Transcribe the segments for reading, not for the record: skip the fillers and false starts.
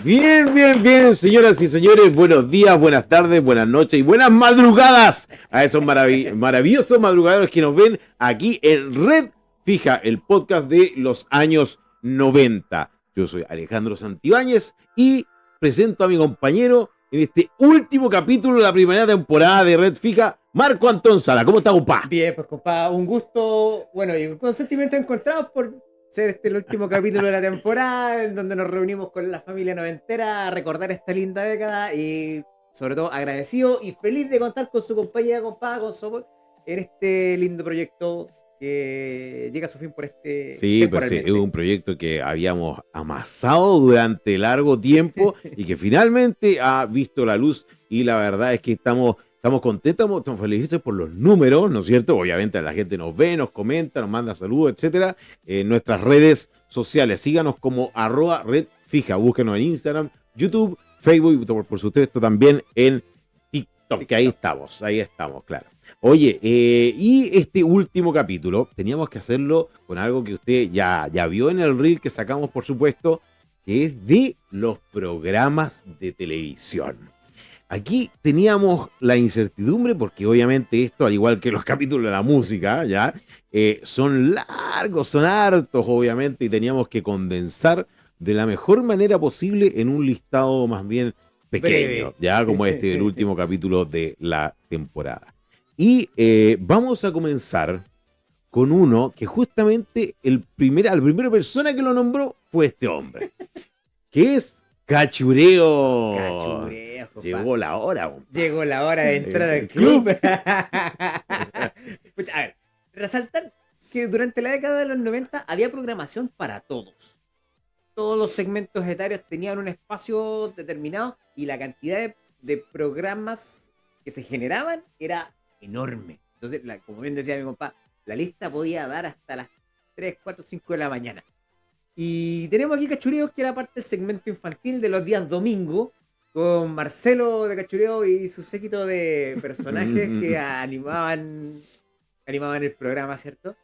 Bien, señoras y señores, buenos días, buenas tardes, buenas noches y buenas madrugadas a esos maravillosos madrugadores que nos ven aquí en Red Fija, el podcast de los años 90. Yo soy Alejandro Santibáñez y presento a mi compañero en este último capítulo de la primera temporada de Red Fija, Marco Antón Sala. ¿Cómo está, compa? Bien, pues compa, un gusto, bueno, y con sentimientos encontrados por ser el último capítulo de la temporada, en donde nos reunimos con la familia noventera a recordar esta linda década y sobre todo agradecido y feliz de contar con su compañía, compa, con Sopot, en este lindo proyecto que llega a su fin por Sí, pues sí, es un proyecto que habíamos amasado durante largo tiempo y que finalmente ha visto la luz, y la verdad es que estamos contentos, estamos felices por los números, ¿no es cierto? Obviamente la gente nos ve, nos comenta, nos manda saludos, etcétera. En nuestras redes sociales, síganos como @redfija, búsquenos en Instagram, YouTube, Facebook y por supuesto también en TikTok, que ahí estamos, claro. Oye, y este último capítulo teníamos que hacerlo con algo que usted ya vio en el reel que sacamos, por supuesto, que es de los programas de televisión. Aquí teníamos la incertidumbre porque obviamente esto, al igual que los capítulos de la música, ya son largos, son hartos, obviamente, y teníamos que condensar de la mejor manera posible en un listado más bien pequeño, ya como el último capítulo de la temporada. Y vamos a comenzar con uno que justamente la primera persona que lo nombró fue este hombre, que es Cachureo. Cachureo, compa. Llegó la hora, compa. Llegó la hora de entrar al club. Pucha, a ver, resaltar que durante la década de los 90 había programación para todos. Todos los segmentos etarios tenían un espacio determinado y la cantidad de programas que se generaban era enorme. Entonces, como bien decía mi compa, la lista podía dar hasta las 3, 4, 5 de la mañana. Y tenemos aquí Cachureos, que era parte del segmento infantil de los días domingo, con Marcelo de Cachureo y su séquito de personajes que animaban el programa, ¿cierto?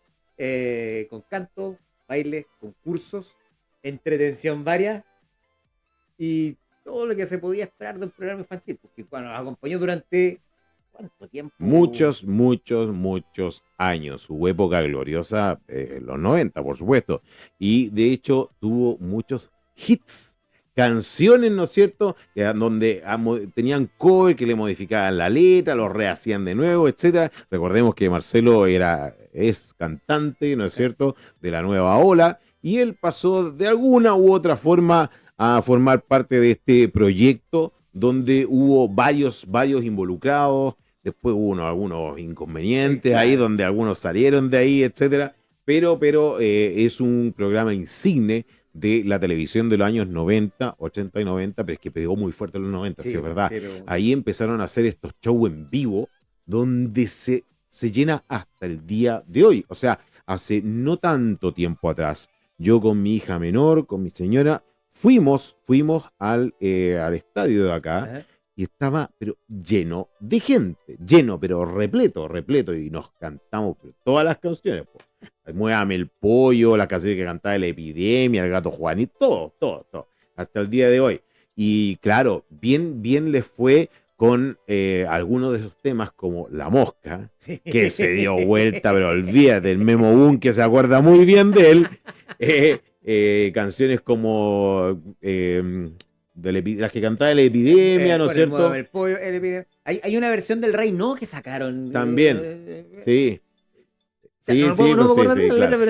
Con canto, bailes, concursos, entretención varia y todo lo que se podía esperar de un programa infantil, porque nos acompañó durante ¿cuánto tiempo? Muchos años. Su época gloriosa, los 90, por supuesto. Y de hecho tuvo muchos hits, canciones, ¿no es cierto? Donde tenían cover que le modificaban la letra, lo rehacían de nuevo, etcétera. Recordemos que Marcelo es cantante, ¿no es cierto?, de la nueva ola, y él pasó de alguna u otra forma a formar parte de este proyecto donde hubo varios involucrados. Después hubo algunos inconvenientes ahí, donde algunos salieron de ahí, etcétera. Pero es un programa insigne de la televisión de los años 90, 80 y 90, pero es que pegó muy fuerte en los 90, sí, es verdad. Sí, pero ahí empezaron a hacer estos shows en vivo donde se llena hasta el día de hoy. O sea, hace no tanto tiempo atrás, yo con mi hija menor, con mi señora, fuimos al estadio de acá. Ajá. Y estaba, pero lleno de gente, pero repleto, y nos cantamos todas las canciones. Muévame el pollo, las canciones que cantaba La Epidemia, El Gato Juanito, todo, hasta el día de hoy. Y claro, bien les fue con algunos de esos temas como La Mosca, sí, que se dio vuelta, pero olvídate, el Memo Boom, que se acuerda muy bien de él. Canciones como... las que cantaba La Epidemia, ¿no es cierto? El pollo, el epidemia. Hay una versión del Rey No que sacaron. También, sí. Sí. Claro.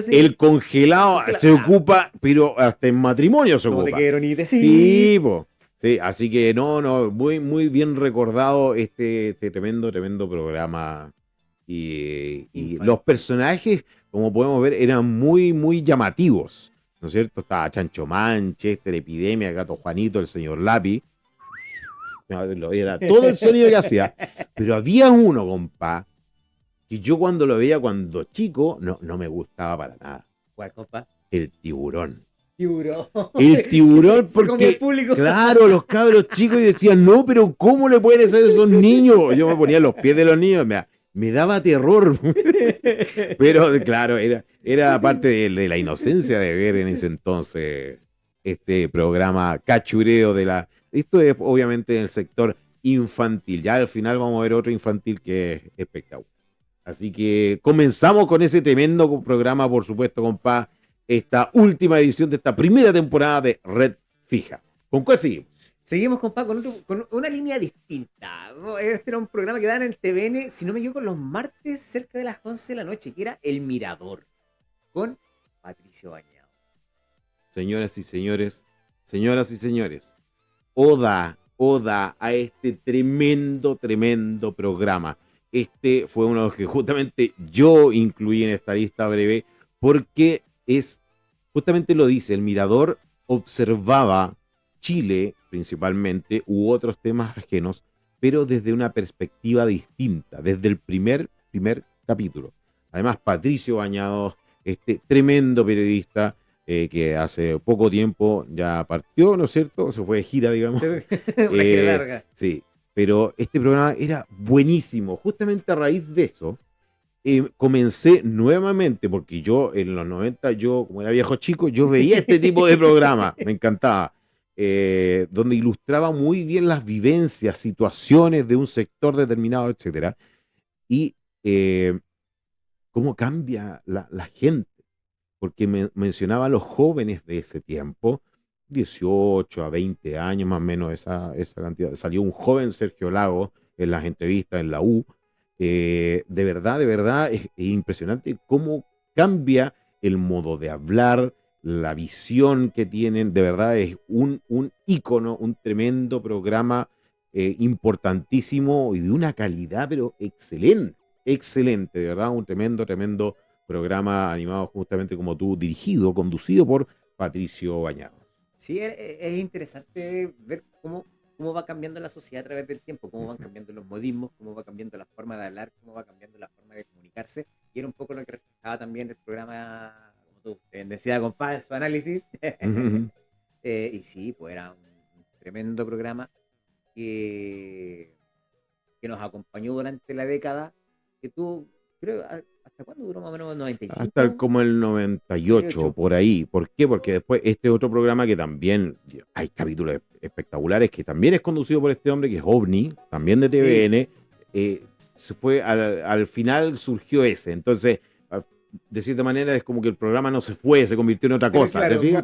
El congelado se ocupa, pero hasta en matrimonio se ocupa. No te quiero ni decir. Sí, sí, así que no, muy bien recordado este tremendo programa. Y los personajes, como podemos ver, eran muy llamativos, ¿no es cierto? Estaba Chancho Manchester, Epidemia, el Gato Juanito, el señor Lápiz. Era todo el sonido que hacía. Pero había uno, compa, que yo cuando lo veía cuando chico, no me gustaba para nada. ¿Cuál, compa? El tiburón. El tiburón, porque, claro, los cabros chicos decían, no, pero ¿cómo le pueden hacer esos niños? Yo me ponía a los pies de los niños, me daba terror. Pero claro, era parte de la inocencia de ver en ese entonces este programa cachureo Esto es obviamente en el sector infantil. Ya al final vamos a ver otro infantil que es espectacular. Así que comenzamos con ese tremendo programa, por supuesto, compa. Esta última edición de esta primera temporada de Red Fija. ¿Con cuál seguimos? Seguimos, compa, con una línea distinta. Este era un programa que daban en el TVN, si no me equivoco, los martes cerca de las 11 de la noche, que era El Mirador, con Patricio Bañado. Señoras y señores, oda a este tremendo programa. Este fue uno de los que justamente yo incluí en esta lista breve, porque justamente lo dice, El Mirador observaba Chile principalmente u otros temas ajenos, pero desde una perspectiva distinta, desde el primer capítulo. Además, Patricio Bañados, este tremendo periodista, que hace poco tiempo ya partió, ¿no es cierto? Se fue de gira, digamos. Una gira larga. Sí, pero este programa era buenísimo. Justamente a raíz de eso, comencé nuevamente, porque yo en los 90, yo como era viejo chico, yo veía este tipo de programa, me encantaba, donde ilustraba muy bien las vivencias, situaciones de un sector determinado, etcétera, y cómo cambia la gente, porque mencionaba a los jóvenes de ese tiempo, 18 a 20 años más o menos, esa cantidad. Salió un joven Sergio Lago en las entrevistas en la U. De verdad, es impresionante cómo cambia el modo de hablar, la visión que tienen. De verdad, es un ícono, un tremendo programa, importantísimo y de una calidad, pero excelente, de verdad, un tremendo programa animado justamente como tú, conducido por Patricio Bañado. Sí, es interesante ver cómo va cambiando la sociedad a través del tiempo, cómo van cambiando los modismos, cómo va cambiando la forma de hablar, cómo va cambiando la forma de comunicarse. Y era un poco lo que reflejaba también el programa, como tú decías, compadre, en su análisis. Y sí, pues era un tremendo programa que nos acompañó durante la década, que tuvo, creo, ¿hasta cuándo duró más o menos? Hasta ¿95? como el 98, por ahí. ¿Por qué? Porque después este otro programa que también hay capítulos espectaculares, que también es conducido por este hombre, que es OVNI, también de TVN. Se fue al final surgió ese. Entonces, de cierta manera es como que el programa no se fue, se convirtió en otra cosa. Claro, ¿te fijas?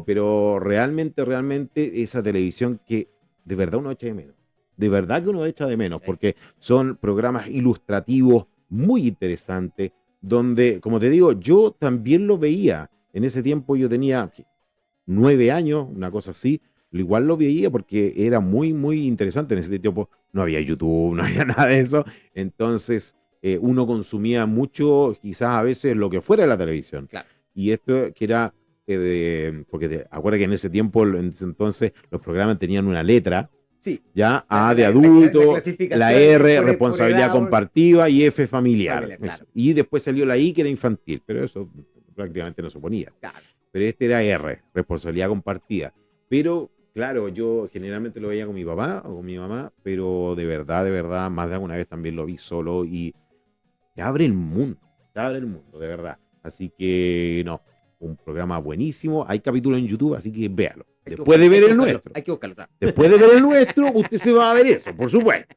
Pero realmente esa televisión que de verdad uno echa de menos. De verdad que uno echa de menos, porque son programas ilustrativos muy interesantes, donde, como te digo, yo también lo veía. En ese tiempo yo tenía 9 años, una cosa así, igual lo veía porque era muy interesante. En ese tiempo no había YouTube, no había nada de eso. Entonces, uno consumía mucho, quizás a veces, lo que fuera de la televisión. Claro. Y esto que era, porque acuérdate que en ese tiempo, en ese entonces, los programas tenían una letra. Sí. Ya A de adulto, la R, por responsabilidad edad, compartida, y F, familiar. claro. Y después salió la I, que era infantil, pero eso prácticamente no se ponía. Claro. Pero este era R, responsabilidad compartida. Pero, claro, yo generalmente lo veía con mi papá o con mi mamá, pero de verdad, más de alguna vez también lo vi solo y te abre el mundo, de verdad. Así que, no, un programa buenísimo. Hay capítulos en YouTube, así que véalo. Después de ver el nuestro. Hay que buscarlo. Después de ver el nuestro, usted se va a ver eso, por supuesto.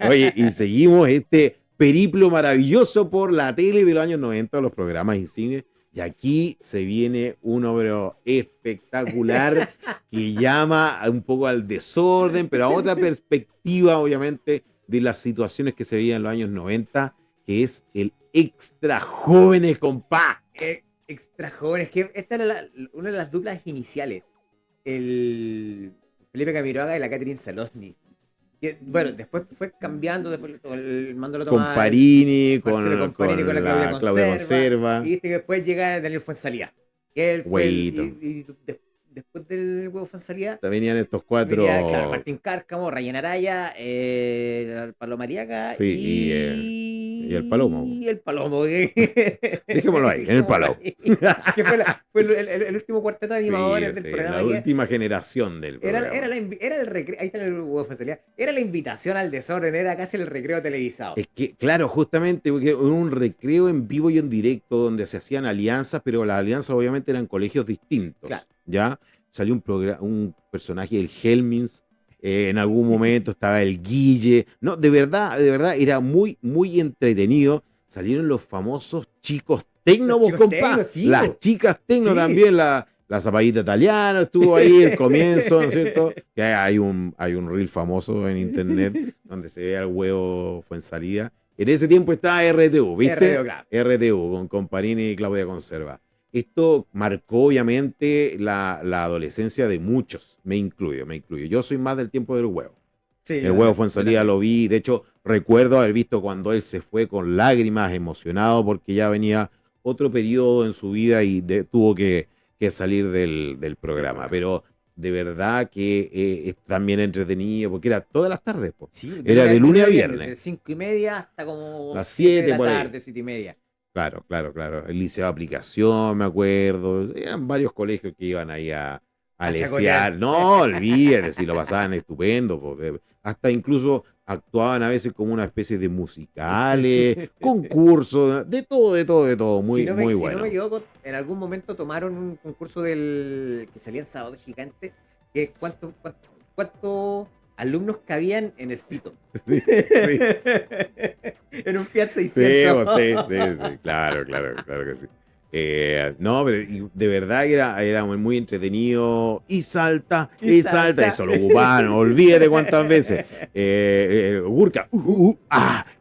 Oye, y seguimos este periplo maravilloso por la tele de los años 90, los programas y cine. Y aquí se viene un obra espectacular que llama un poco al desorden, pero a otra perspectiva, obviamente, de las situaciones que se veían en los años 90, que es el Extra Jóvenes, compa. Extra Jóvenes, que esta era una de las duplas iniciales. El Felipe Camiroaga y la Catherine Salosny. Que, bueno, después fue cambiando, después el mando lo tomaba Comparini, con la Claudia Conserva. Y viste que después llega Daniel Fuenzalía. Que él fue y después del huevo Fuenzalía venían estos cuatro. Claro, Martín Cárcamo, Ryan Araya, Pablo Mariaga sí, y el Palomo. Y el Palomo. Dejémoslo ahí, en el Palomo. Que fue el último cuarteto de animadores del programa. La última generación del programa. Era el recreo, ahí está el oficialidad. Era la invitación al desorden, era casi el recreo televisado. Es que, claro, justamente, porque era un recreo en vivo y en directo donde se hacían alianzas, pero las alianzas obviamente eran colegios distintos. Claro. ¿Ya? Salió un personaje, el Helmins. En algún momento estaba el Guille. No, de verdad, era muy, muy entretenido. Salieron los famosos chicos tecno, compa. Sí, las chicas tecno sí. también, la Zapallita Italiana estuvo ahí el comienzo, ¿no es cierto? Que hay un reel famoso en internet donde se ve al huevo Fuensalida. En ese tiempo estaba RTU, ¿viste? RTU con Comparini y Claudia Conserva. Esto marcó obviamente la adolescencia de muchos, me incluyo. Yo soy más del tiempo del huevo. Sí, el huevo Fuensalida lo vi, de hecho recuerdo haber visto cuando él se fue con lágrimas, emocionado porque ya venía otro periodo en su vida y tuvo que salir del programa, pero de verdad que es también entretenido porque era todas las tardes, sí, era de lunes a viernes. De 5:30 hasta como las 7 de la tarde, 7:30. Claro. El liceo de aplicación, me acuerdo. Eran varios colegios que iban ahí a lesear. No, olvídate, si lo pasaban estupendo. Porque hasta incluso actuaban a veces como una especie de musicales, concursos, de todo. Muy bueno. Si no me equivoco, en algún momento tomaron un concurso del que salía en Sábado Gigante, que cuánto alumnos cabían en el Fito. Sí. En un Fiat 600. Sí, claro que sí. No, pero de verdad que era muy entretenido. Y salta. Eso lo ocupaban, olvídate cuántas veces. Gurka.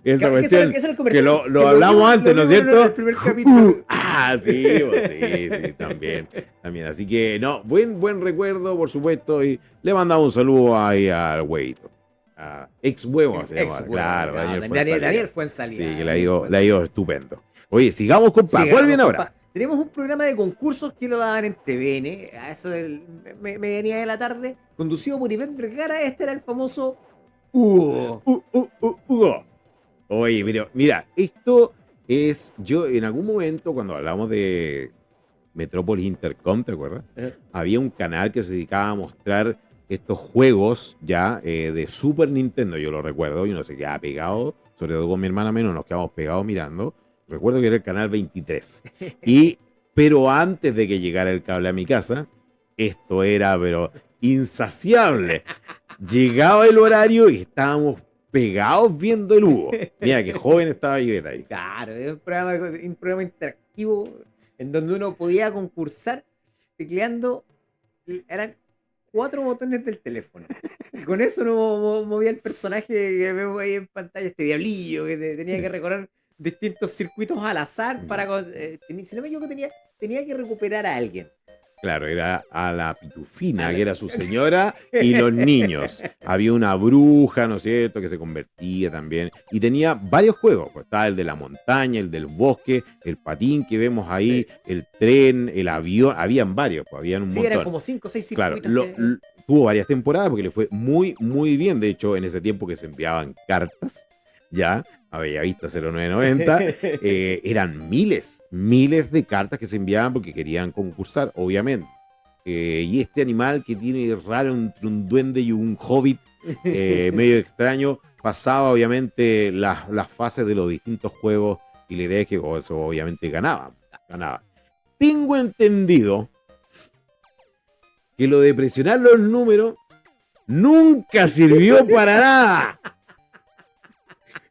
Esa cuestión que lo hablamos antes, ¿no es cierto? En el primer capítulo. Sí, también. Así que, no, buen recuerdo, por supuesto. Y le mandamos un saludo ahí al huevito. Ex huevo, claro, Daniel Fuensalida. Sí, que le ha ido estupendo. Oye, sigamos, compa. ¿Cuál viene ahora? Tenemos un programa de concursos que lo daban en TVN, a eso me venía de la tarde, conducido por Ivette Vergara. Este era el famoso Hugo. Hugo. Oye, pero mira, esto es, yo en algún momento cuando hablamos de Metrópolis Intercom, ¿te acuerdas? Había un canal que se dedicaba a mostrar estos juegos ya de Super Nintendo, yo lo recuerdo, y uno se quedaba pegado, sobre todo con mi hermana menos, nos quedamos pegados mirando. Recuerdo que era el canal 23. Pero antes de que llegara el cable a mi casa, esto era, pero insaciable. Llegaba el horario y estábamos pegados viendo el Hugo. Mira, qué joven estaba Ivette ahí. Claro, era un programa interactivo en donde uno podía concursar tecleando. Eran 4 botones del teléfono. Y con eso uno movía el personaje que vemos ahí en pantalla, este diablillo que tenía que recorrer distintos circuitos al azar para si no me equivoco tenía que recuperar a alguien. Claro, era a la Pitufina, que era su señora, y los niños. Había una bruja, ¿no es cierto?, que se convertía también. Y tenía varios juegos. Pues estaba el de la montaña, el del bosque, el patín que vemos ahí, el tren, el avión. Habían varios, pues habían un montón. Sí, eran como 5 o 6 circuitos. Claro, tuvo varias temporadas porque le fue muy, muy bien. De hecho, en ese tiempo que se enviaban cartas, ya, a Bellavista 0990, eran miles de cartas que se enviaban porque querían concursar, obviamente. Y este animal que tiene raro entre un duende y un hobbit medio extraño, pasaba obviamente las fases de los distintos juegos y la idea es que eso obviamente ganaba. Tengo entendido que lo de presionar los números nunca sirvió para nada.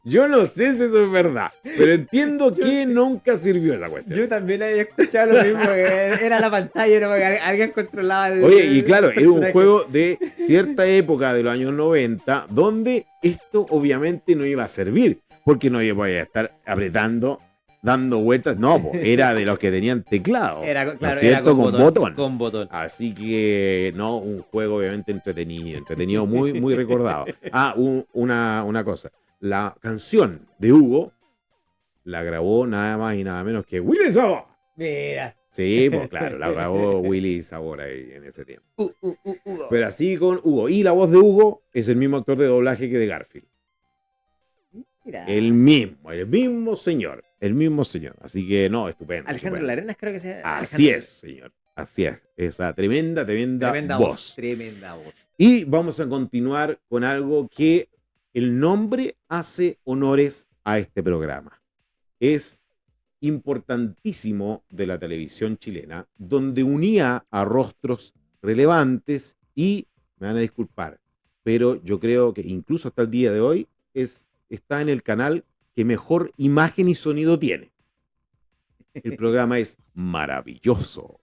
Yo no sé si eso es verdad, pero entiendo que nunca sirvió esa cuestión. Yo también había escuchado lo mismo, era la pantalla, ¿no? Alguien controlaba el. Oye, y claro, era un juego de cierta época de los años 90, donde esto obviamente no iba a servir, porque no iba a estar apretando, dando vueltas. No, era de los que tenían teclado. Era, claro, ¿no es cierto? era con botón. Así que, no, un juego obviamente entretenido, muy, muy recordado. Una cosa. La canción de Hugo la grabó nada más y nada menos que Willy Sabor. Mira. Sí, pues claro, la grabó Willy Sabor ahí en ese tiempo. Pero así con Hugo. Y la voz de Hugo es el mismo actor de doblaje que de Garfield. Mira, el mismo señor, el mismo señor. Así que no, estupendo. Alejandro estupendo. Larenas creo que sea. Así Alejandro, es, señor. Así es. Esa tremenda, tremenda tremenda voz, voz. tremenda voz. Y vamos a continuar con algo que el nombre hace honores a este programa. Es importantísimo de la televisión chilena, donde unía a rostros relevantes y, me van a disculpar, pero yo creo que incluso hasta el día de hoy está en el canal que mejor imagen y sonido tiene. El programa es maravilloso.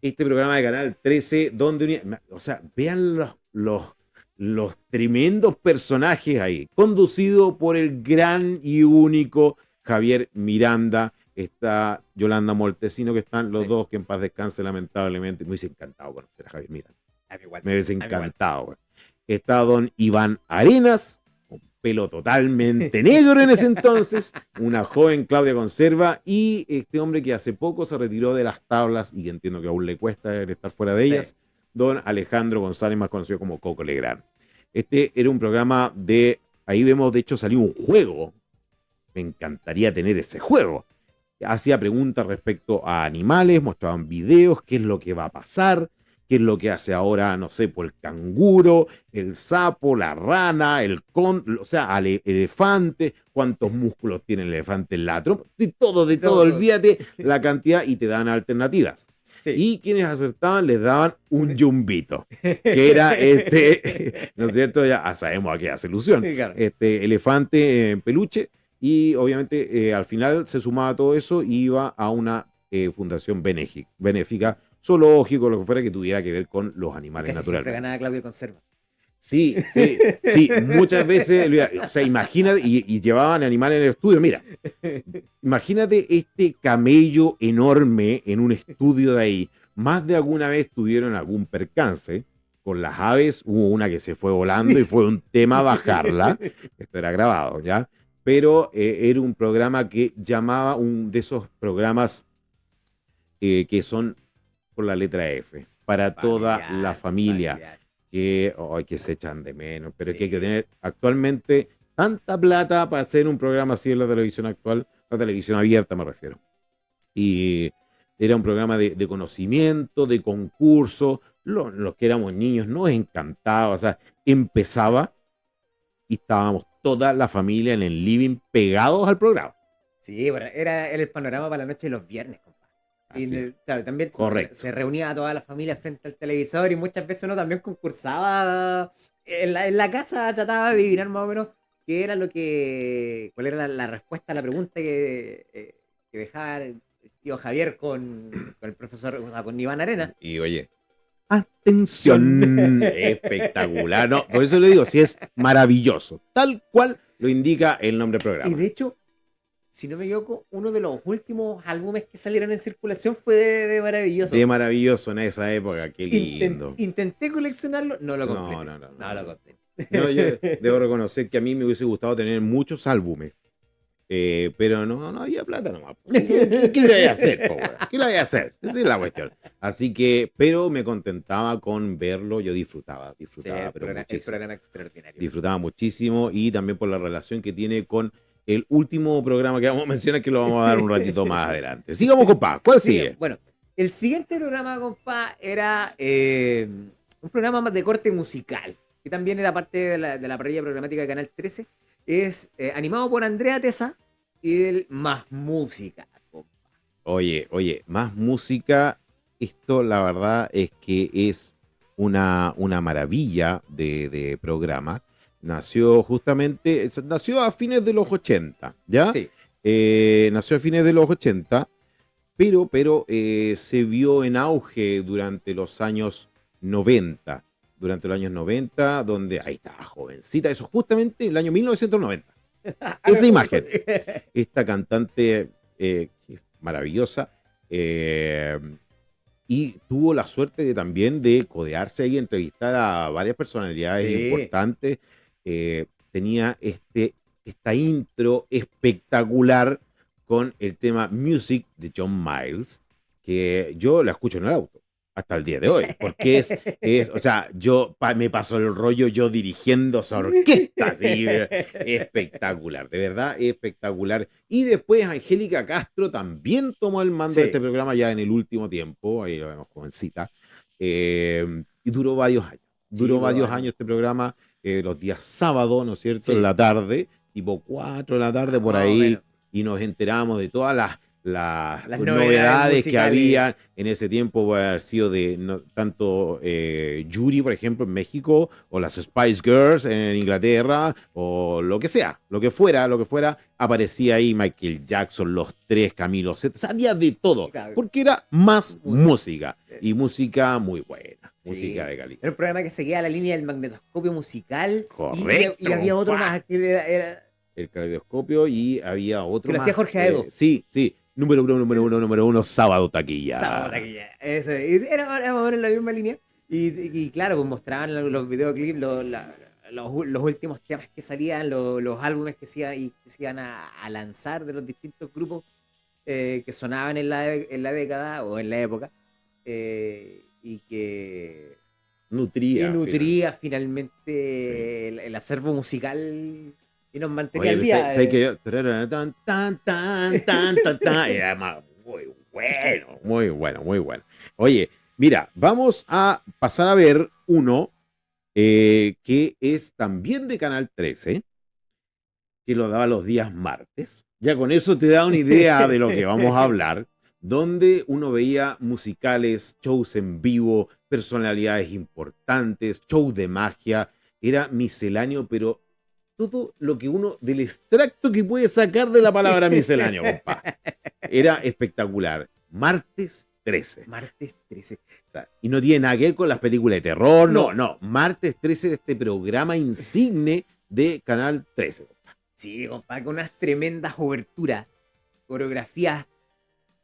Este programa de Canal 13, donde unía, o sea, vean los tremendos personajes ahí, conducido por el gran y único Javier Miranda. Está Yolanda Moltesino, que están los Sí. dos, que en paz descanse lamentablemente. Me hubiese encantado conocer a Javier Miranda. A mí igual. Me hubiese A mí igual. encantado. Güey. Está don Iván Arenas, con pelo totalmente negro en ese entonces, una joven Claudia Conserva y este hombre que hace poco se retiró de las tablas y que entiendo que aún le cuesta estar fuera de ellas, don Alejandro González, más conocido como Coco Legrand. Este era un programa ahí vemos, de hecho salió un juego, me encantaría tener ese juego. Hacía preguntas respecto a animales, mostraban videos, qué es lo que va a pasar, qué es lo que hace ahora, no sé, por el canguro, el sapo, la rana, o sea, el elefante, cuántos músculos tiene el elefante en la trompa, de todo, olvídate la cantidad y te dan alternativas. Sí. Y quienes acertaban les daban un yumbito, que era ¿no es cierto? Ya sabemos a qué hace alusión. Claro. Elefante en peluche. Y obviamente al final se sumaba todo eso y iba a una fundación benéfica, zoológico, lo que fuera que tuviera que ver con los animales naturales. Siempre ganaba Claudio Conserva. Sí, muchas veces, o sea, imagínate, y llevaban animales en el estudio, mira, imagínate este camello enorme en un estudio de ahí, más de alguna vez tuvieron algún percance, con las aves hubo una que se fue volando y fue un tema bajarla, esto era grabado, ¿ya? Pero era un programa que llamaba de esos programas que son por la letra F, para toda la familia, que se echan de menos, pero es que hay que tener actualmente tanta plata para hacer un programa así en la televisión actual, la televisión abierta me refiero. Y era un programa de conocimiento, de concurso, los que éramos niños nos encantaba, o sea, empezaba y estábamos toda la familia en el living pegados al programa. Sí, bueno, era el panorama para la noche de los viernes, compadre. Y claro, también se reunía toda la familia frente al televisor y muchas veces uno también concursaba en la casa, trataba de adivinar más o menos qué era cuál era la respuesta a la pregunta que dejaba el tío Javier con el profesor, o sea, con Iván Arena. Y oye, atención, espectacular, no, por eso le digo, sí es maravilloso, tal cual lo indica el nombre del programa. Y de hecho, si no me equivoco, uno de los últimos álbumes que salieron en circulación fue de Maravilloso. De Maravilloso en esa época, qué lindo. Intenté coleccionarlo, no lo compré. No lo compré. No, yo debo reconocer que a mí me hubiese gustado tener muchos álbumes. Pero no había plata nomás. ¿Qué le voy a hacer? ¿Qué le voy a hacer? Esa es la cuestión. Así que, pero me contentaba con verlo, yo disfrutaba, sí, pero el muchísimo. programa extraordinario. Disfrutaba muchísimo y también por la relación que tiene con el último programa que vamos a mencionar, que lo vamos a dar un ratito más adelante. Sigamos, compa. ¿Cuál sigue? Bueno, el siguiente programa, compa, era un programa más de corte musical, que también era parte de la parrilla programática de Canal 13. Es animado por Andrea Tesa y del Más Música, compa. Oye, Más Música, esto la verdad es que es una maravilla de programa. Nació a fines de los 80, ¿ya? Sí. Nació a fines de los 80, pero se vio en auge durante los años 90. Durante los años 90, donde ahí estaba jovencita, eso justamente en el año 1990. Esa imagen. Esta cantante que es maravillosa. Y tuvo la suerte también de codearse y entrevistar a varias personalidades importantes. Tenía esta intro espectacular con el tema Music de John Miles, que yo la escucho en el auto. hasta el día de hoy, porque o sea, me pasó el rollo yo dirigiendo esa orquesta, así, espectacular, de verdad, espectacular. Y después Angélica Castro también tomó el mando de este Sí, programa ya en el último tiempo, ahí lo vemos jovencita, y sí, duró duró varios años. años este programa, los días sábados, ¿no es cierto?, en Sí, la tarde, tipo 4 de la tarde por más o ahí, menos. y nos enteramos de todas las Las novedades novedades que musicales. había en ese tiempo, puede haber sido de tanto Yuri, por ejemplo, en México, o las Spice Girls en Inglaterra, o lo que fuera, aparecía ahí Michael Jackson, los tres, Camilo Sesto, sabía de todo, Claro, porque era más música. música, y música muy buena, música Sí. de calidad. Era un programa que seguía la línea del magnetoscopio musical y Correcto, había otro compa. más que El caleidoscopio y había que otro lo hacía más. Jorge Aedo. Sí, sí. Número uno, Sábado Sábado Taquilla. taquilla. Eso, y era más o menos la misma línea. Y claro, pues mostraban los videoclips, los últimos temas que salían, los álbumes que se iban a lanzar de los distintos grupos que sonaban en la década o en la época. Y que Nutría, final. nutría Sí. finalmente el acervo musical y nos mantenía Oye, al pues, día. sé que yo. Tararara, tan, tan, tan, tan, tan, tan, y además, muy bueno, muy bueno, muy bueno. Oye, mira, vamos a pasar a ver uno que es también de Canal 13, que lo daba los días martes. Ya con eso te da una idea de lo que vamos a hablar, donde uno veía musicales, shows en vivo, personalidades importantes, shows de magia, era misceláneo, pero todo lo que uno, del extracto que puede sacar de la palabra misceláneo, compa, era espectacular. Martes 13. Martes 13. Y no tiene nada que ver con las películas de terror, no, No, no. Martes 13 era este programa insigne de Canal 13. sí, compadre, con unas tremendas oberturas, coreografías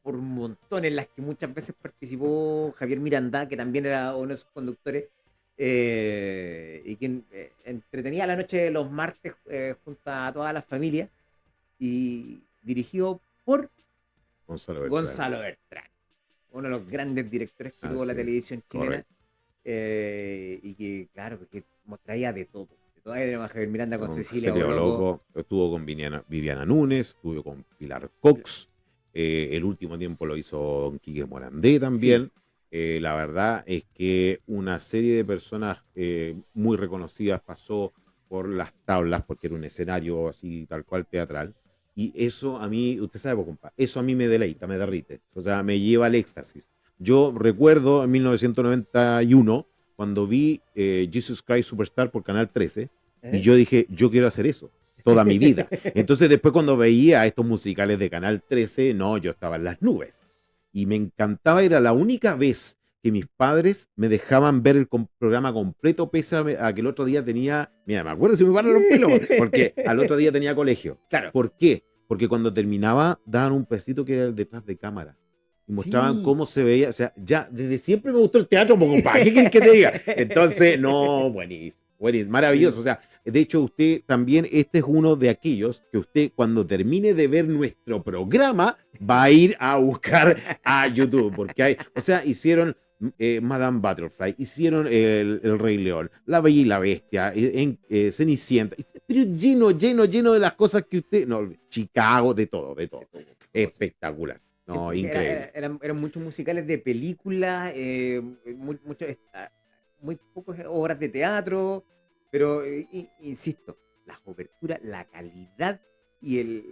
por un montón en las que muchas veces participó Javier Miranda, que también era uno de sus conductores, y que entretenía la noche de los martes junto a toda la familia y dirigido por Gonzalo Bertrán. Gonzalo Bertrán, uno de los grandes directores que tuvo la Así es, televisión chilena, correcto. y que, claro, que mostraría de todo. De todo. Ahí tenemos a Javier Miranda con Con Cecilia Celia Boloco. Loco, estuvo con Viviana Núñez, estuvo con Pilar Cox, el último tiempo lo hizo Don Quique Morandé Sí, también. La verdad es que una serie de personas muy reconocidas pasó por las tablas, porque era un escenario así tal cual teatral. Y eso a mí, usted sabe, compa, eso a mí me deleita, me derrite. O sea, me lleva al éxtasis. Yo recuerdo en 1991, cuando vi Jesus Christ Superstar por Canal 13, y ¿eh? yo dije, yo quiero hacer eso toda mi vida. Entonces después cuando veía estos musicales de Canal 13, no, yo estaba en las nubes. Y me encantaba, era la única vez que mis padres me dejaban ver el programa completo, pese a que el otro día tenía, mira, me acuerdo si me paran los pelos, porque al otro día tenía colegio. Claro, ¿Por qué? Porque cuando terminaba daban un pedacito que era el detrás de cámara y mostraban sí. cómo se veía, o sea, ya desde siempre me gustó el teatro, pues, compadre, ¿qué quieres que te diga? Entonces, no, buenísimo, buenísimo, maravilloso, o sea, de hecho, usted también, este es uno de aquellos que usted cuando termine de ver nuestro programa va a ir a buscar a YouTube, porque hay, o sea, hicieron Madame Butterfly, hicieron el Rey León, La Bella y la Bestia, Cenicienta, pero lleno de las cosas que usted, no, Chicago, de todo, de todo. Espectacular. Sí, No, porque increíble. eran muchos musicales de películas, muy pocas obras de teatro, pero insisto, las oberturas, la calidad y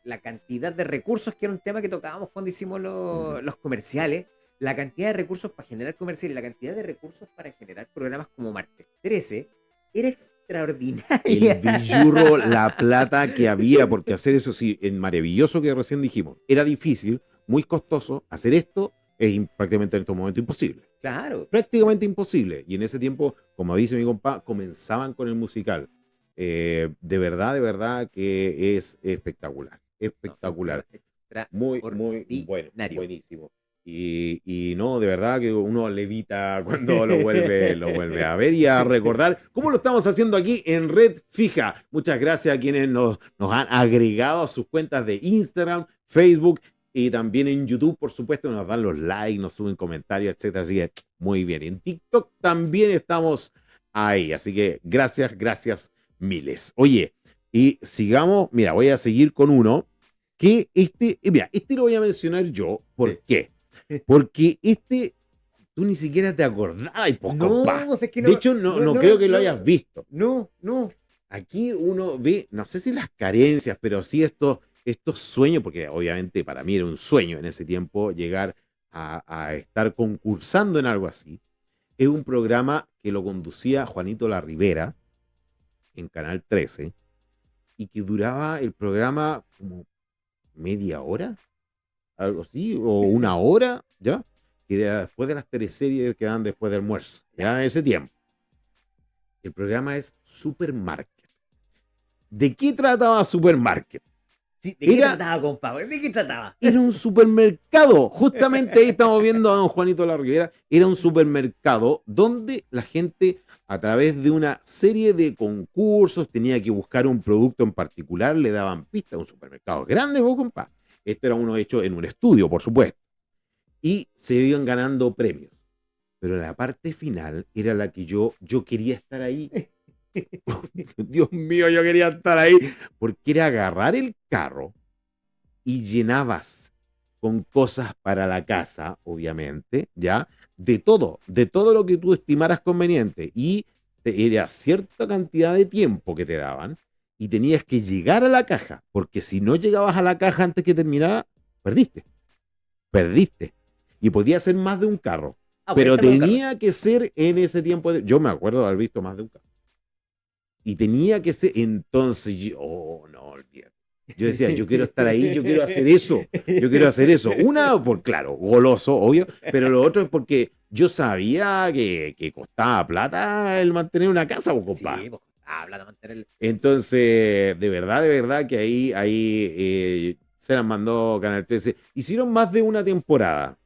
la cantidad de recursos, que era un tema que tocábamos cuando hicimos Ujú. los comerciales, la cantidad de recursos para generar comerciales, la cantidad de recursos para generar programas como Martes 13 era El extraordinaria. billurro, la plata que había, porque hacer eso sí, es maravilloso que recién dijimos, era difícil, muy costoso, hacer esto es prácticamente en estos momentos imposible. Claro. Prácticamente imposible. Y en ese tiempo, como dice mi compa, comenzaban con el musical. De verdad que es espectacular. No, un Espectacular. programa Muy bueno, extraordinario. buenísimo. Y no, de verdad que uno levita cuando lo vuelve a ver y a recordar cómo lo estamos haciendo aquí en Red Fija. Muchas gracias a quienes nos han agregado a sus cuentas de Instagram, Facebook. Y también en YouTube, por supuesto, nos dan los likes, nos suben comentarios, etcétera. Así que muy bien. En TikTok también estamos ahí. Así que gracias, gracias miles. Oye, y sigamos. Mira, voy a seguir con uno que mira, este lo voy a mencionar yo. ¿Por Sí. qué? Porque tú ni siquiera te acordabas, pues, compa. No, sé que De no, hecho, no creo que lo hayas visto. no. Aquí uno ve, no sé si las carencias, pero sí estos sueños, porque obviamente para mí era un sueño en ese tiempo llegar a estar concursando en algo así. Es un programa que lo conducía Juanito La Rivera en Canal 13 y que duraba el programa como media hora, algo así, o una hora, ¿ya? Que era después de las teleseries que dan después del almuerzo, ya en ese tiempo. El programa es Supermarket. ¿De qué trataba Supermarket? Sí, ¿de qué trataba, compa? ¿De qué trataba? Era un supermercado. Justamente ahí estamos viendo a don Juanito La Rivera. Era un supermercado donde la gente, a través de una serie de concursos, tenía que buscar un producto en particular, le daban pistas. Un supermercado grande, vos, compa. Este era uno hecho en un estudio, por supuesto. Y se iban ganando premios. Pero la parte final era la que yo quería estar ahí. Dios mío, yo quería estar ahí. Porque era agarrar el carro y llenabas con cosas para la casa, obviamente, ¿ya? De todo lo que tú estimaras conveniente. Y era cierta cantidad de tiempo que te daban y tenías que llegar a la caja, porque si no llegabas a la caja antes que terminara, perdiste. Perdiste. Y podía ser más de un carro. Pero tenía que ser en ese tiempo. Yo me acuerdo de haber visto más de un carro. Y tenía que ser. Entonces, no, olvídate. Yo decía, yo quiero estar ahí, yo quiero hacer eso. Yo quiero hacer eso. Una, por claro, goloso, obvio. Pero lo otro es porque yo sabía que costaba plata el mantener una casa, compa. Sí, pues costaba plata mantener. Entonces, de verdad que ahí se las mandó Canal 13. Hicieron más de una temporada.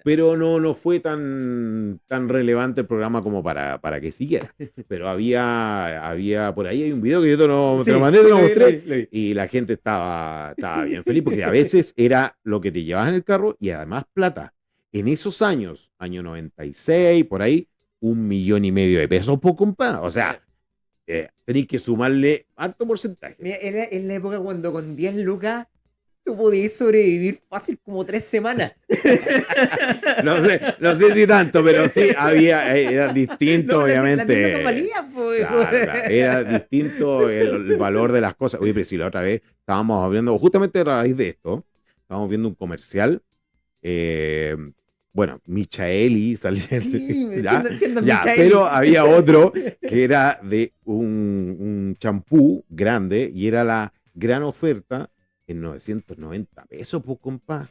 Pero no fue tan relevante el programa como para que siguiera. Pero había por ahí hay un video que yo te lo mandé, te lo mostré, y la gente estaba bien feliz, porque a veces era lo que te llevabas en el carro y además plata. En esos años, año 96, por ahí, 1,5 millones de pesos por comprar. O sea, tenéis que sumarle alto porcentaje. Mira, en la época cuando con 10 lucas tú podías sobrevivir fácil como 3 semanas. No sé si tanto, pero sí era distinto, No, obviamente. La valía, pues. Claro, era distinto el valor de las cosas. Oye, pero si la otra vez estábamos viendo, justamente a raíz de esto, estábamos viendo un comercial. Bueno, Michaeli salía. Sí, ¿ya? entiendo Ya, Michaeli. pero había otro que era de un champú grande y era la gran oferta en 990 pesos, pues, compa.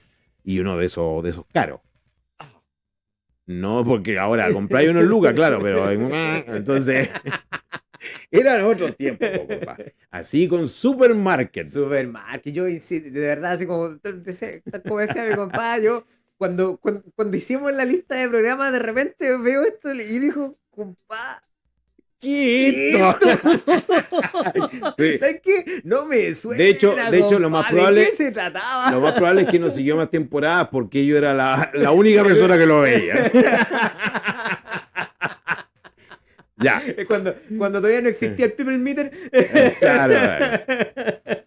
Y uno de esos caros. No, porque ahora compráis unos lucas, claro, pero entonces eran otros tiempos, compa. Así con Supermarket. Supermarket, yo de verdad, así como, tal como decía mi compa, yo cuando hicimos la lista de programas, de repente veo esto y dijo, compa, ¿Qué? Sí. ¿sabes qué? No me suena. De hecho, compa, lo más probable. ¿de qué se trataba? Lo más probable es que no siguió más temporadas porque yo era la única persona que lo veía. Ya. Cuando todavía no existía el People Meter. Claro.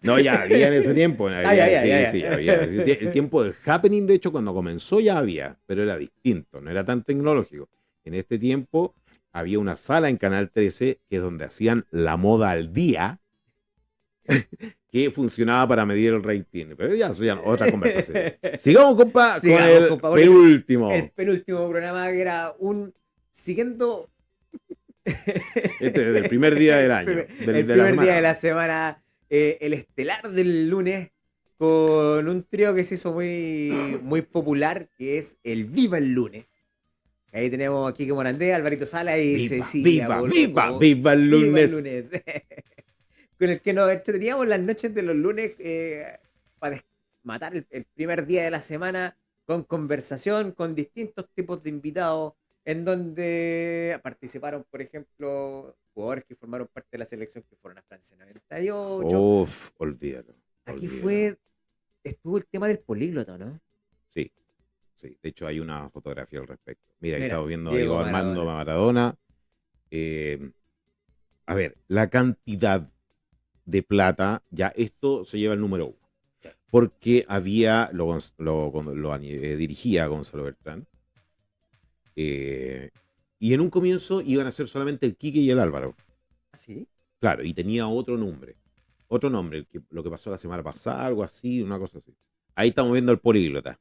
No, ya había en ese tiempo. Sí, había. El tiempo del happening, de hecho, cuando comenzó ya había, pero era distinto, no era tan tecnológico. En este tiempo había una sala en Canal 13 que es donde hacían la moda al día, que funcionaba para medir el rating. Pero ya son otra conversación. Sigamos, compa, con el compa, penúltimo. El penúltimo programa que era siguiendo. Del primer día del año. El primer día de la semana. El estelar del lunes. Con un trío que se hizo muy popular. Que es el Viva el Lunes. Ahí tenemos a Kike Morandé, Alvarito Sala y Cecilia. Viva el lunes. Viva el lunes. Con el que nos entreteníamos las noches de los lunes para matar el primer día de la semana con conversación, con distintos tipos de invitados, en donde participaron, por ejemplo, jugadores que formaron parte de la selección que fueron a Francia 98. Uf, olvídalo. Aquí fue estuvo el tema del políglota, ¿no? Sí, sí. De hecho, hay una fotografía al respecto. Mira, ahí Mira, estamos viendo a Diego Diego Armando Maradona. Maradona. Eh, a ver, la cantidad de plata, ya esto se lleva el número uno. Sí. Porque dirigía Gonzalo Bertrán. Y en un comienzo iban a ser solamente el Quique y el Álvaro. ¿Ah, sí? Claro, y tenía otro nombre. Otro nombre, lo que pasó la semana pasada, algo así, una cosa así. Ahí estamos viendo el políglota.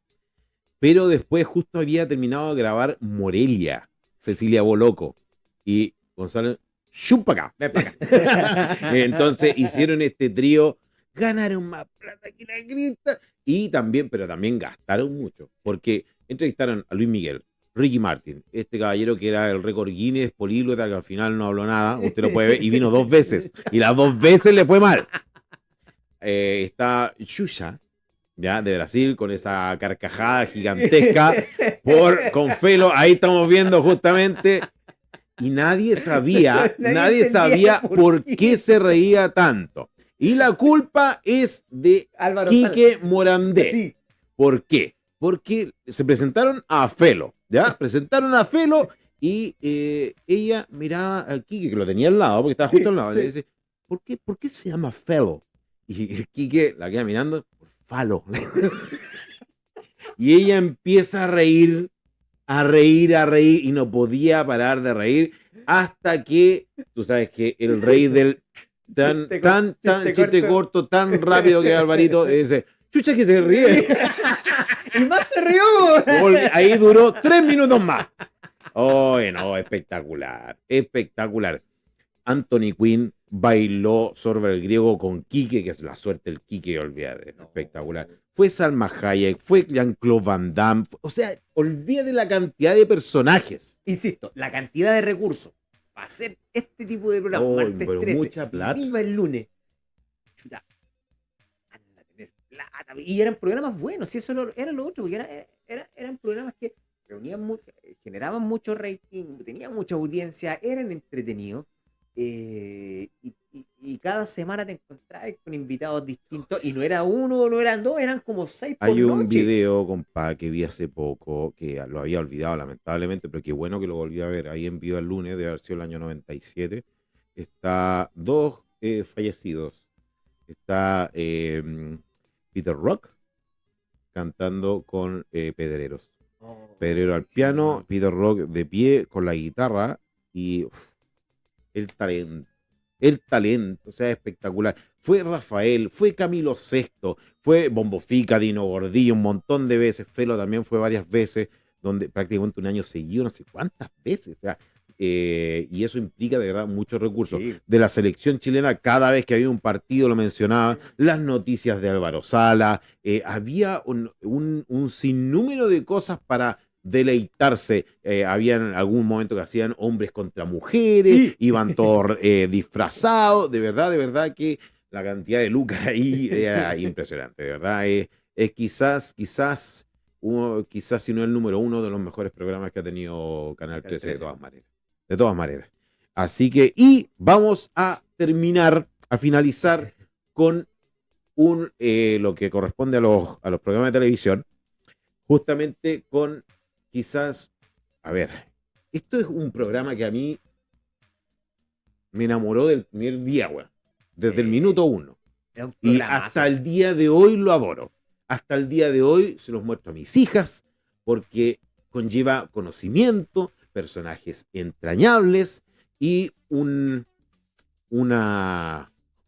Pero después justo había terminado de grabar Morelia, Cecilia Boloco. Y Gonzalo, ¡chupa acá! Ven para acá. Entonces hicieron este trío, ganaron más plata que la grita. Y también, pero también gastaron mucho, porque entrevistaron a Luis Miguel, Ricky Martin, este caballero que era el récord Guinness, políglota, que al final no habló nada, usted lo puede ver, y vino 2 veces, y las 2 veces le fue mal. Está Xuxa, ya, de Brasil, con esa carcajada gigantesca con Felo, ahí estamos viendo justamente, y nadie Nadie entendía por qué se reía tanto. Y la culpa es de Álvaro Quique Morandé. Sí. ¿Por qué? Porque se presentaron a Felo, ¿ya? Presentaron a Felo y ella miraba a Quique, que lo tenía al lado, porque estaba justo al lado, y le dice, ¿por qué se llama Felo? Y el Quique la queda mirando, por Falo. Y ella empieza a reír, y no podía parar de reír, hasta que, tú sabes que el rey del chiste corto, tan rápido que Alvarito dice, chucha que se ríe. Y más se rió. Ahí duró 3 minutos más. Oh, no, espectacular, espectacular. Anthony Quinn bailó Sorba el Griego con Quique, que es la suerte del Quique, olvídate, espectacular. Fue Salma Hayek, fue Jean-Claude Van Damme, o sea, olvídate la cantidad de personajes. Insisto, la cantidad de recursos para hacer este tipo de programas, Oh, martes pero 13, mucha plata. viva el lunes. Chuta, anda a tener plata. Y eran programas buenos, y eso era lo otro, porque eran programas que generaban mucho rating, tenían mucha audiencia, eran entretenidos. Y cada semana te encontrabas con invitados distintos, y no era uno, no eran dos, eran como 6 por Hay un noche. video, compa, que vi hace poco, que lo había olvidado lamentablemente, pero qué bueno que lo volví a ver. Ahí en vivo el lunes, de haber sido el año 97. Está dos fallecidos. Está Peter Rock cantando con Pedreros. Pedrero al piano, Sí. Peter Rock de pie con la guitarra y el talento, o sea, espectacular. Fue Rafael, fue Camilo Sesto, fue Bombo Fica, Dino Gordillo, un montón de veces. Felo también fue varias veces, donde prácticamente un año seguido, no sé cuántas veces. O sea, y eso implica de verdad muchos recursos. Sí. De la selección chilena, cada vez que había un partido lo mencionaban, las noticias de Álvaro Sala, había un sinnúmero de cosas para deleitarse. Había en algún momento que hacían hombres contra mujeres, Sí. iban todos disfrazados, de verdad que la cantidad de lucas ahí era impresionante, de verdad. Es quizás si no el número uno de los mejores programas que ha tenido Canal 13 de todas maneras. De todas maneras. Así que, y vamos a terminar, a finalizar con lo que corresponde a los programas de televisión, justamente con quizás, a ver, esto es un programa que a mí me enamoró del primer día, güey, desde el minuto uno. Y hasta el día de hoy lo adoro. Hasta el día de hoy se los muestro a mis hijas, porque conlleva conocimiento, personajes entrañables y una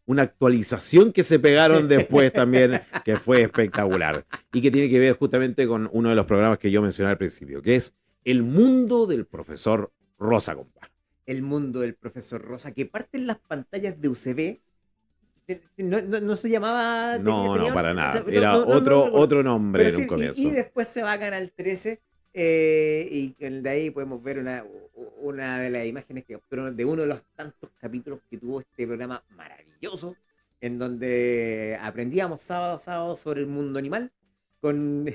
actualización que se pegaron después también, que fue espectacular. Y que tiene que ver justamente con uno de los programas que yo mencioné al principio, que es El Mundo del Profesor Rosa, compa. El Mundo del Profesor Rosa, que parte en las pantallas de UCB. No se llamaba. No, para nada. Era otro nombre en un comienzo. Y después se va a Canal 13. Y de ahí podemos ver una de las imágenes de uno de los tantos capítulos que tuvo este programa maravilloso, en donde aprendíamos sábado a sábado sobre el mundo animal con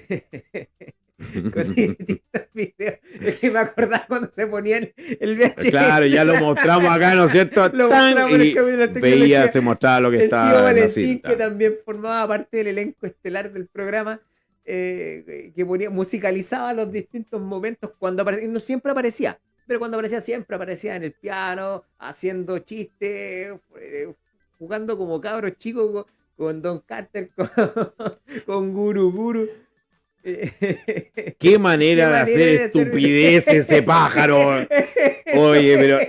con distintos videos. Es que me acordaba cuando se ponían el VHS. Claro, ya lo mostramos acá, ¿no es cierto? Lo ¡Tan! mostramos en el Y capítulo de veía, tecnología. se mostraba lo que El tío estaba en la Valentín, cinta. que también formaba parte del elenco estelar del programa, que musicalizaba los distintos momentos cuando aparecía. No siempre aparecía, pero cuando aparecía siempre aparecía en el piano, haciendo chistes, jugando como cabros chicos con Don Carter, con Guru Guru. Qué manera de hacer estupidez ese pájaro. Oye, pero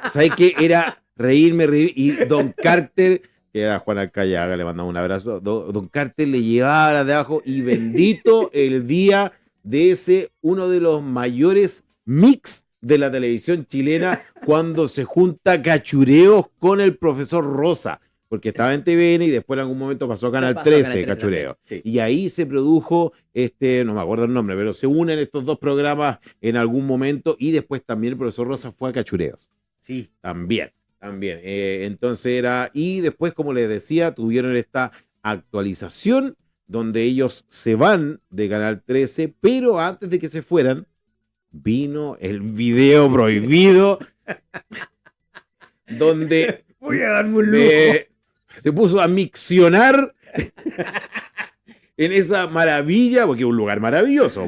¿sabes qué? Era reírme. Y Don Carter, que era Juan Alcayaga, le mandamos un abrazo. Don Carter le llevaba la de abajo y bendito el día de ese, uno de los mayores mix de la televisión chilena, cuando se junta Cachureos con el profesor Rosa. Porque estaba en TVN y después en algún momento pasó a Canal 13, Cachureo. Sí. Y ahí se produjo, no me acuerdo el nombre, pero se unen estos dos programas en algún momento, y después también el profesor Rosa fue a Cachureos. Sí. También. Entonces y después, como les decía, tuvieron esta actualización donde ellos se van de Canal 13, pero antes de que se fueran, vino el video prohibido donde voy a darme un lujo. Se puso a miccionar en esa maravilla, porque es un lugar maravilloso.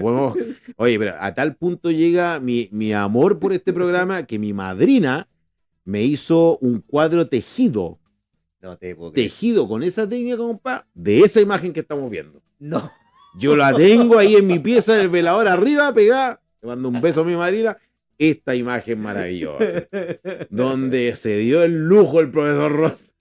Oye, pero a tal punto llega mi amor por este programa que mi madrina me hizo un cuadro tejido. No te puedo creer. Tejido con esa técnica, compa, de esa imagen que estamos viendo. No. Yo la tengo ahí en mi pieza, en el velador arriba, pegada. Le mando un beso a mi madrina. Esta imagen maravillosa, donde se dio el lujo el profesor Ross.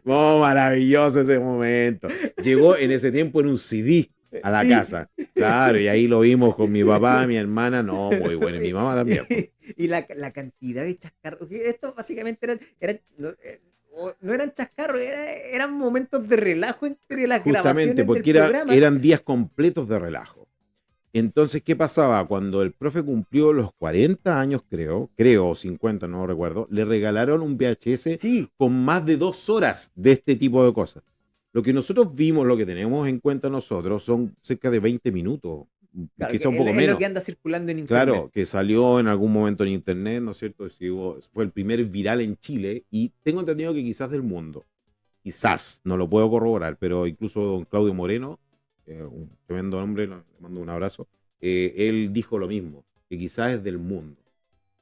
Maravilloso ese momento. Llegó en ese tiempo en un CD a la casa. Claro, y ahí lo vimos con mi papá, mi hermana. No, muy bueno, y mi mamá también. Y la cantidad de chascarros. Esto básicamente no eran chascarros, eran momentos de relajo entre las grabaciones del programa. Porque eran días completos de relajo. Entonces, ¿qué pasaba? Cuando el profe cumplió los 40 años, creo, 50, no recuerdo, le regalaron un VHS con más de 2 horas de este tipo de cosas. Lo que nosotros vimos, lo que tenemos en cuenta nosotros, son cerca de 20 minutos, claro, quizá un poco menos. Es lo que anda circulando en internet. Claro, que salió en algún momento en internet, ¿no es cierto? Fue el primer viral en Chile, y tengo entendido que quizás del mundo. Quizás, no lo puedo corroborar, pero incluso don Claudio Moreno, un tremendo hombre, le mando un abrazo, él dijo lo mismo, que quizás es del mundo.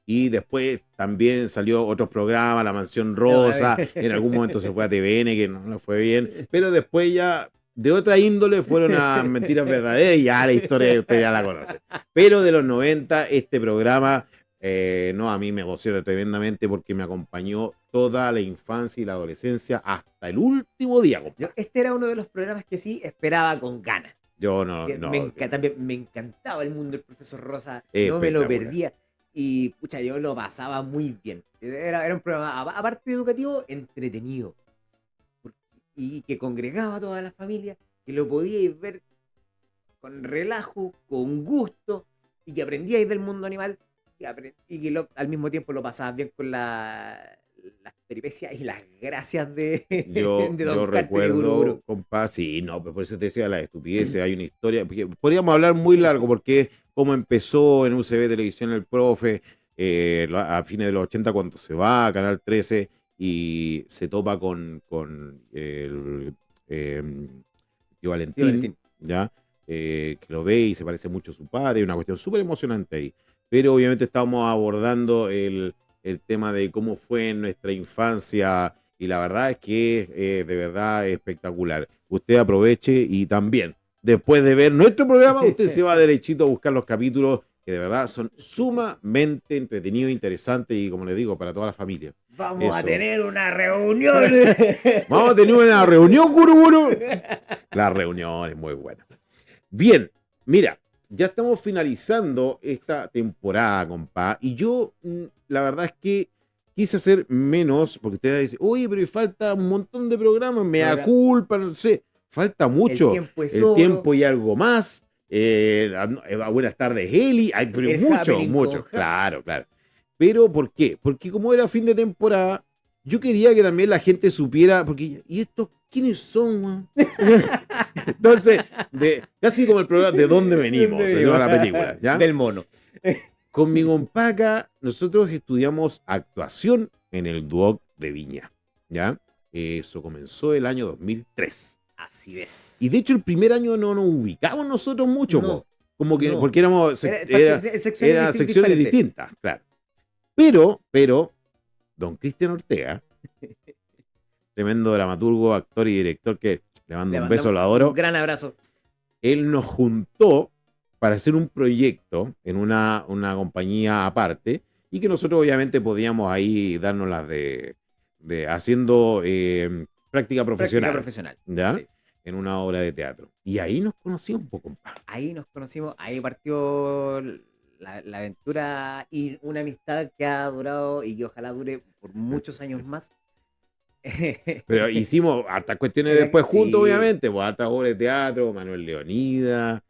Y después también salió otros programas, La Mansión Rosa, en algún momento se fue a TVN, que no le fue bien, pero después ya de otra índole fueron a Mentiras Verdaderas, y ya la historia usted ya la conoce. Pero de los 90, este programa, a mí me emociona tremendamente porque me acompañó toda la infancia y la adolescencia hasta el último día. Este era uno de los programas que sí esperaba con ganas. Yo no. También me encantaba el mundo del profesor Rosa, no me lo perdía. Y pucha, yo lo pasaba muy bien. Era un programa, aparte de educativo, entretenido. Y que congregaba a toda la familia, que lo podíais ver con relajo, con gusto, y que aprendíais del mundo animal, y que al mismo tiempo lo pasabas bien con las peripecias y las gracias de Don yo Carter recuerdo, compa, pero por eso te decía la estupidez. Hay una historia, porque podríamos hablar muy largo, porque cómo empezó en UCB Televisión el profe, a fines de los 80, cuando se va a Canal 13 y se topa con el tío Valentín, ¿ya? Que lo ve y se parece mucho a su padre, una cuestión súper emocionante ahí. Pero obviamente estábamos abordando el tema de cómo fue en nuestra infancia, y la verdad es que es de verdad espectacular. Usted aproveche, y también, después de ver nuestro programa, usted se va derechito a buscar los capítulos, que de verdad son sumamente entretenidos, interesantes, y como les digo, para toda la familia. Vamos a tener una reunión. Vamos a tener una reunión, Guruguru. La reunión es muy buena. Bien, mira, ya estamos finalizando esta temporada, compa, y yo, la verdad es que quise hacer menos, porque ustedes dicen, oye, pero falta un montón de programas, me da culpa, no sé, falta mucho. El tiempo y algo más. Buenas tardes, Eli. Hay mucho. Claro. Pero ¿por qué? Porque como era fin de temporada, yo quería que también la gente supiera, porque, ¿y estos quiénes son, weón? Entonces, casi como el programa de dónde venimos, se llama la película, ¿ya? Del mono. Con mi compaca, nosotros estudiamos actuación en el Duoc de Viña, ¿ya? Eso comenzó el año 2003. Así es. Y de hecho, el primer año no nos ubicamos nosotros mucho, No, como que, no. porque éramos Secciones secciones diferentes. distintas, claro. Pero, don Cristian Ortega, tremendo dramaturgo, actor y director que le mando un beso, lo adoro. Un gran abrazo. Él nos juntó para hacer un proyecto en una compañía aparte y que nosotros obviamente podíamos ahí darnos las de haciendo práctica profesional. Práctica profesional. ¿Ya? Sí. En una obra de teatro. Y ahí nos conocimos un poco. Ahí nos conocimos, ahí partió la aventura y una amistad que ha durado y que ojalá dure por muchos años más. Pero hicimos hartas cuestiones después juntos, obviamente, pues hartas obras de teatro, Manuel Leonida.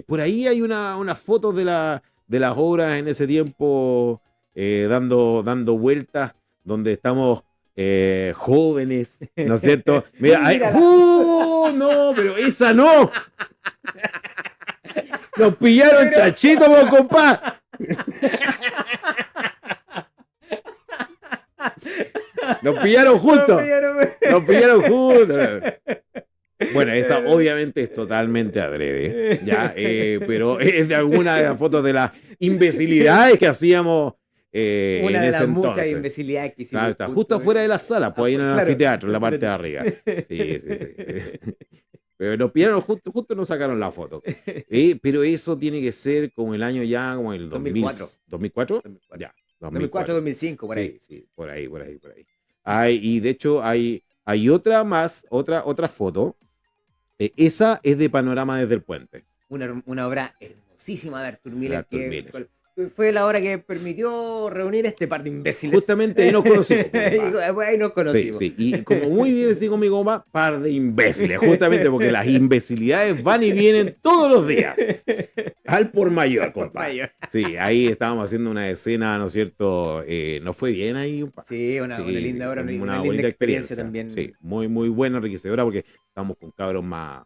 Por ahí hay unas fotos de las obras en ese tiempo dando vueltas, donde estamos jóvenes, ¿no es cierto? Mira, no, pero esa no. Nos pillaron chachito, vos, compa. Nos pillaron juntos. Nos pillaron juntos. Bueno, esa obviamente es totalmente adrede, ¿ya? Pero es de alguna de las fotos de las imbecilidades que hacíamos una en de ese las entonces. muchas imbecilidades que hicimos. Claro, está justo afuera de la sala, pues ahí en el anfiteatro, en la parte de arriba. Sí. Pero nos pillaron justo nos sacaron la foto. Pero eso tiene que ser como el año ya, como el 2004. ¿2004? Ya. 2004, 2005, por ahí. Sí, por ahí. Y de hecho hay otra foto. Esa es de Panorama desde el Puente. Una obra hermosísima de Artur Miller. Miller. Fue la hora que permitió reunir este par de imbéciles. Justamente ahí nos conocimos. Ahí nos conocimos. Sí. Y como muy bien decía mi mamá, par de imbéciles. Justamente porque las imbecilidades van y vienen todos los días. Al por mayor, compadre. Sí, ahí estábamos haciendo una escena, ¿no es cierto? ¿Nos fue bien ahí? Sí, una linda obra, una linda experiencia también. Sí, muy buena, enriquecedora, porque estamos con cabros más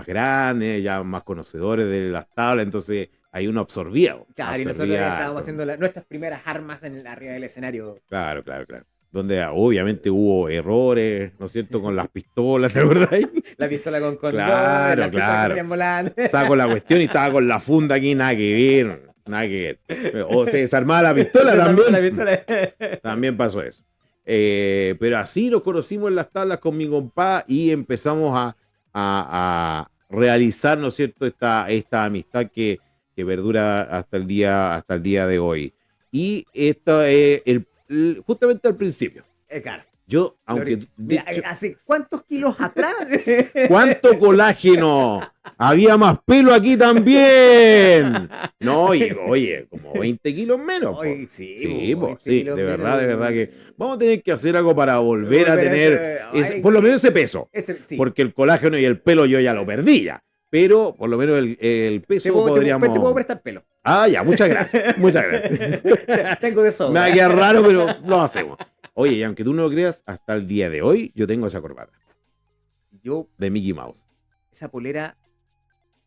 grandes, ya más conocedores de las tablas, entonces ahí uno absorbía. Claro, y nosotros estábamos haciendo nuestras primeras armas arriba del escenario. Claro. Donde obviamente hubo errores, ¿no es cierto? Con las pistolas, ¿te acuerdas? La pistola con condón, claro. Saco la cuestión y estaba con la funda aquí, nada que ver. O se desarmaba la pistola también. También pasó eso. Pero así nos conocimos en las tablas con mi compa y empezamos a realizar, ¿no es cierto?, esta amistad que perdura hasta el día de hoy. Y esto es justamente al principio. Claro. Yo, aunque... ¿Hace cuántos kilos atrás? ¿Cuánto colágeno? Había más pelo aquí también. No, oye, como 20 kilos menos. Oye, sí, de verdad que vamos a tener que hacer algo para volver a tener por lo menos ese peso. Sí. Porque el colágeno y el pelo yo ya lo perdí ya. Pero por lo menos el peso podríamos... Te puedo prestar pelo. Ah, ya, muchas gracias. Tengo de sobra. Me va a quedar raro, pero lo hacemos. Oye, y aunque tú no lo creas, hasta el día de hoy yo tengo esa corbata. De Mickey Mouse. Esa polera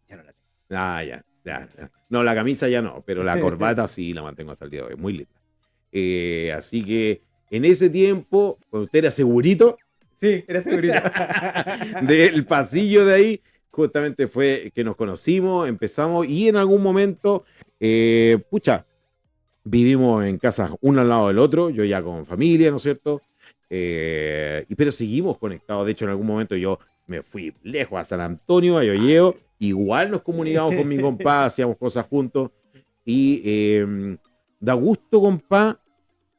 ya no la tengo. Ah, ya. No, la camisa ya no, pero la corbata sí la mantengo hasta el día de hoy. Muy linda. Así que en ese tiempo, cuando usted era segurito. Sí, era segurito. Del pasillo de ahí, justamente fue que nos conocimos, empezamos y en algún momento, vivimos en casas uno al lado del otro, yo ya con familia, ¿no es cierto? Pero seguimos conectados. De hecho, en algún momento yo me fui lejos a San Antonio, a Yoyeo. Igual nos comunicamos con mi compa, hacíamos cosas juntos. Y da gusto, compa,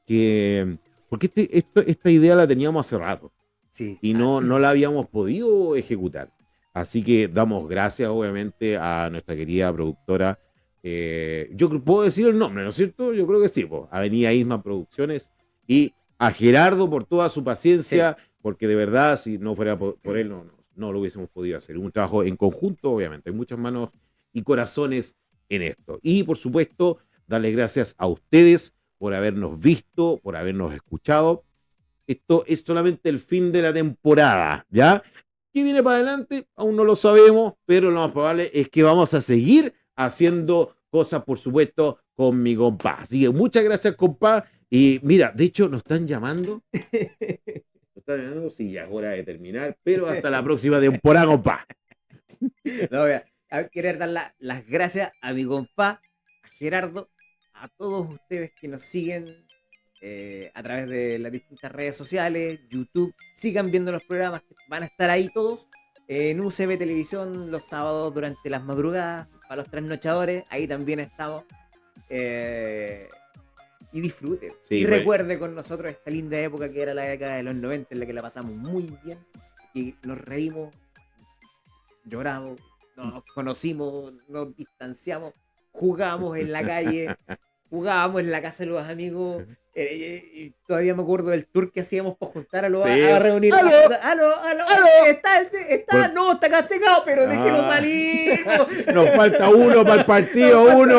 porque esta idea la teníamos hace rato. Sí. Y no la habíamos podido ejecutar. Así que damos gracias, obviamente, a nuestra querida productora. Yo puedo decir el nombre, ¿no es cierto? Yo creo que sí, pues. Avenida Isma Producciones. Y a Gerardo por toda su paciencia, porque de verdad, si no fuera por él, no lo hubiésemos podido hacer. Un trabajo en conjunto, obviamente. Hay muchas manos y corazones en esto. Y, por supuesto, darles gracias a ustedes por habernos visto, por habernos escuchado. Esto es solamente el fin de la temporada, ¿ya? ¿Qué viene para adelante? Aún no lo sabemos, pero lo más probable es que vamos a seguir haciendo cosas, por supuesto, con mi compa. Así que muchas gracias, compa. Y mira, de hecho, nos están llamando. Nos están llamando, sí, ya es hora de terminar, pero hasta la próxima temporada, compa. No, voy a querer dar las gracias a mi compa, a Gerardo, a todos ustedes que nos siguen a través de las distintas redes sociales, YouTube. Sigan viendo los programas que van a estar ahí todos. En UCB Televisión los sábados durante las madrugadas, para los trasnochadores, ahí también estamos. Y disfrute. Sí, y güey. recuerde con nosotros esta linda época que era la década de los 90, en la que la pasamos muy bien. Y nos reímos, lloramos, nos conocimos, nos distanciamos, jugamos en la calle, jugábamos en la casa de los amigos. Y todavía me acuerdo del tour que hacíamos para juntar a los Sí. a reunir. ¡Aló! ¡Aló! ¡Aló! No, está castigado, pero déjelo Ah. salir. Nos falta uno para el partido, uno.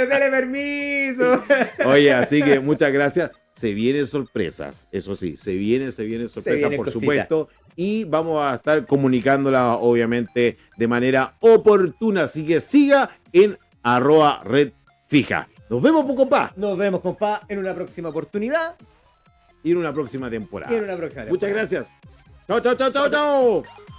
Dale permiso. Oye, así que muchas gracias. Se vienen sorpresas, eso sí, se vienen sorpresas, vienen por cositas. supuesto. Y vamos a estar comunicándola, obviamente, de manera oportuna. Así que siga en @redfija. Nos vemos, compa. Nos vemos, compa, en una próxima oportunidad. Y en una próxima temporada. Y en una próxima Muchas temporada. gracias. Chao, chao, chao, chao, chao.